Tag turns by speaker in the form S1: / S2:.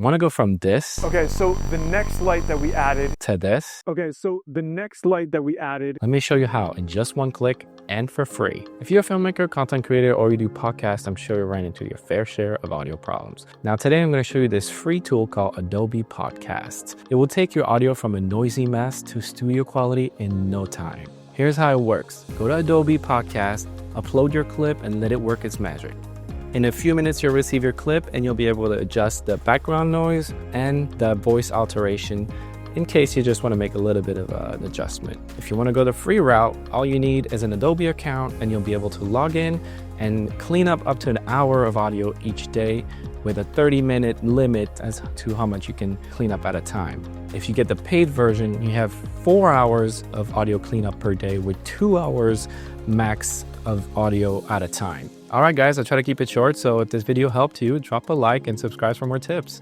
S1: Want to go from this
S2: Okay, so the next light that we added.
S1: to this?
S2: Okay, so the next light that we added.
S1: Let me show you how in just one click and for free. If you're a filmmaker, content creator, or you do podcasts, I'm sure you ran into your fair share of audio problems. Now today I'm going to show you this free tool called Adobe Podcasts. It will take your audio from a noisy mess to studio quality in no time. Here's how it works. Go to Adobe Podcast, upload your clip, and let it work its magic. In a few minutes, you'll receive your clip and you'll be able to adjust the background noise and the voice alteration in case you just want to make a little bit of an adjustment. If you want to go the free route, all you need is an Adobe account and you'll be able to log in and clean up to an hour of audio each day with a 30-minute limit as to how much you can clean up at a time. If you get the paid version, you have 4 hours of audio cleanup per day with 2 hours max of audio at a time. All right, guys, I try to keep it short. So if this video helped you, drop a like and subscribe for more tips.